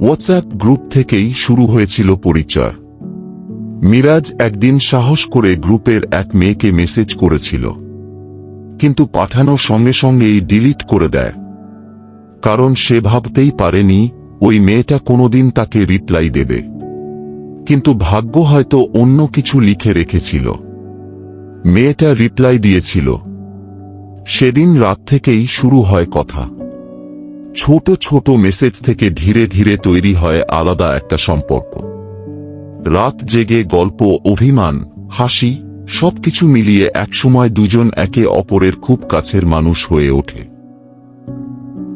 WhatsApp group থেকেই শুরু হয়েছিল পরিচয়। মিরাজ একদিন সাহস করে গ্রুপের এক মেয়েকে মেসেজ করেছিল, কিন্তু পাঠানোর সঙ্গে সঙ্গেই ডিলিট করে দেয়। কারণ সে ভাবতেই পারেনি ওই মেয়েটা কোনোদিন তাকে রিপ্লাই দেবে। কিন্তু ভাগ্য হয়তো অন্য কিছু লিখে রেখেছিল। মেয়েটা রিপ্লাই দিয়েছিল। সেদিন রাত থেকেই শুরু হয় কথা। ছোট ছোট মেসেজ থেকে ধীরে ধীরে তৈরি হয় আলাদা একটা সম্পর্ক। রাত জেগে গল্প, অভিমান, হাসি সবকিছু মিলিয়ে একসময় দুজন একে অপরের খুব কাছের মানুষ হয়ে ওঠে।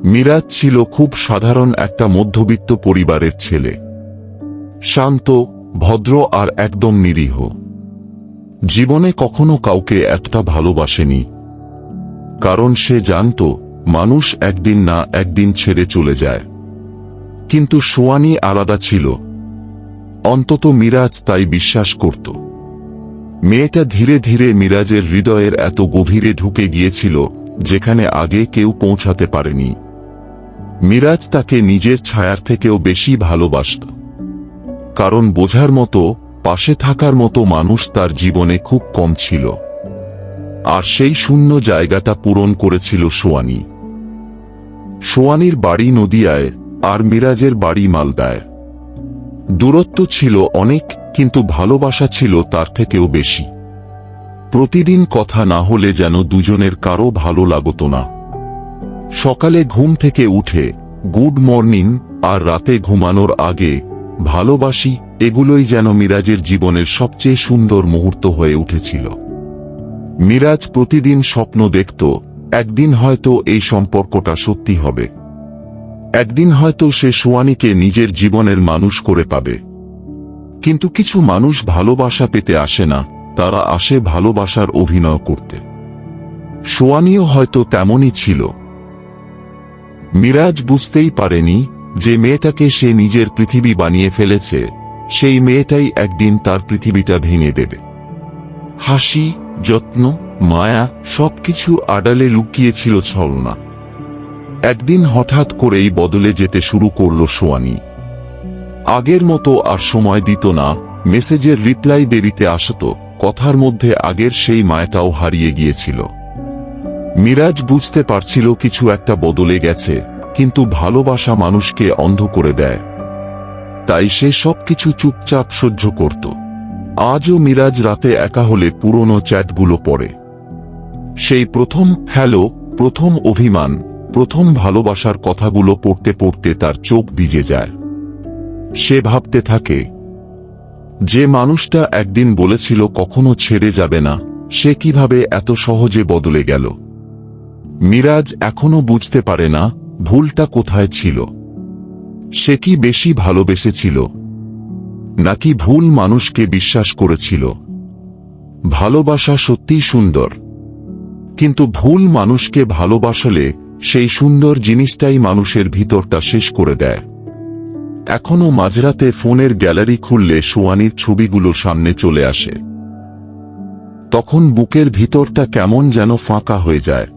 মিরাজ ছিল খুব সাধারণ একটা মধ্যবিত্ত পরিবারের ছেলে। শান্ত, ভদ্র আর একদম নিরীহ। জীবনে কখনো কাউকে এতটা ভালোবাসেনি। কারণ সে জানত মানুষ একদিন না একদিন ছেড়ে চলে যায়। কিন্তু সোয়ানি আলাদা ছিল। অন্তত মিরাজ তাই বিশ্বাস করত। মেয়েটা ধীরে ধীরে মিরাজের হৃদয়ের এত গভীরে ঢুকে গিয়েছিল যেখানে আগে কেউ পৌঁছাতে পারেনি। মিরাজ তাকে নিজের ছায়ার থেকেও বেশি ভালোবাসত। কারণ বোঝার মতো, পাশে থাকার মতো মানুষ তার জীবনে খুব কম ছিল। আর সেই শূন্য জায়গাটা পূরণ করেছিল সোয়ানি। সোয়ানির বাড়ি নদিয়ায় আর মিরাজের বাড়ি মালদায়। দূরত্ব ছিল অনেক, কিন্তু ভালোবাসা ছিল তার থেকেও বেশি। প্রতিদিন কথা না হলে যেন দুজনের কারো ভালো লাগত না। সকালে ঘুম থেকে উঠে গুড মর্নিং আর রাতে ঘুমানোর আগে ভালোবাসি, এগুলোই যেন মিরাজের জীবনের সবচেয়ে সুন্দর মুহূর্ত হয়ে উঠেছিল। মিরাজ প্রতিদিন স্বপ্ন দেখত একদিন হয়তো এই সম্পর্কটা সত্যি হবে। একদিন হয়তো সে সোয়ানিকে নিজের জীবনের মানুষ করে পাবে। কিন্তু কিছু মানুষ ভালোবাসা পেতে আসে না, তারা আসে ভালোবাসার অভিনয় করতে। সোয়ানিও হয়তো তেমনই ছিল। মিরাজ বুঝতেই পারেনি যে মেয়েটাকে সে নিজের পৃথিবী বানিয়ে ফেলেছে, সেই মেয়েটাই একদিন তার পৃথিবীটা ভেঙে দেবে। হাসি, যত্ন, মায়া সবকিছু আড়ালে লুকিয়েছিল ছলনা। একদিন হঠাৎ করেই বদলে যেতে শুরু করল সোয়ানি। আগের মতো আর সময় দিত না, মেসেজের রিপ্লাই দেরিতে আসত, কথার মধ্যে আগের সেই মায়াটাও হারিয়ে গিয়েছিল। মিরাজ বুঝতে পারছিল কিছু একটা বদলে গেছে, কিন্তু ভালোবাসা মানুষকে অন্ধ করে দেয়। তাই সে সবকিছু চুপচাপ সহ্য করত। আজও মিরাজ রাতে একা হলে পুরনো চ্যাটগুলো পড়ে। সেই প্রথম হ্যালো, প্রথম অভিমান, প্রথম ভালোবাসার কথাগুলো পড়তে পড়তে তার চোখ ভিজে যায়। সে ভাবতে থাকে, যে মানুষটা একদিন বলেছিল কখনো ছেড়ে যাবে না, সে কিভাবে এত সহজে বদলে গেল। মিরাজ এখনো বুঝতে পারে না ভুলটা কোথায় ছিল। সে কি বেশি ভালোবেসেছিল, নাকি ভুল মানুষকে বিশ্বাস করেছিল? ভালোবাসা সত্যিই সুন্দর, কিন্তু ভুল মানুষকে ভালোবাসলে সেই সুন্দর জিনিসটাই মানুষের ভিতরটা শেষ করে দেয়। এখনো মাঝরাতে ফোনের গ্যালারি খুললে সোয়ানির ছবিগুলো সামনে চলে আসে। তখন বুকের ভিতরটা কেমন যেন ফাঁকা হয়ে যায়।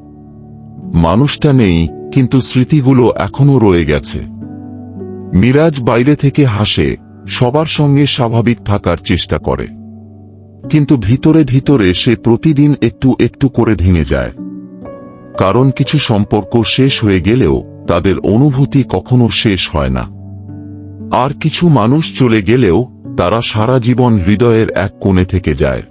মানুষটা নেই, কিন্তু স্মৃতিগুলো এখনো রয়ে গেছে। মিরাজ বাইরে থেকে হাসে, সবার সঙ্গে স্বাভাবিক থাকার চেষ্টা করে, কিন্তু ভিতরে ভিতরে সে প্রতিদিন একটু একটু করে ভেঙে যায়। কারণ কিছু সম্পর্ক শেষ হয়ে গেলেও তাদের অনুভূতি কখনো শেষ হয় না। আর কিছু মানুষ চলে গেলেও তারা সারা জীবন হৃদয়ের এক কোণে থেকে যায়।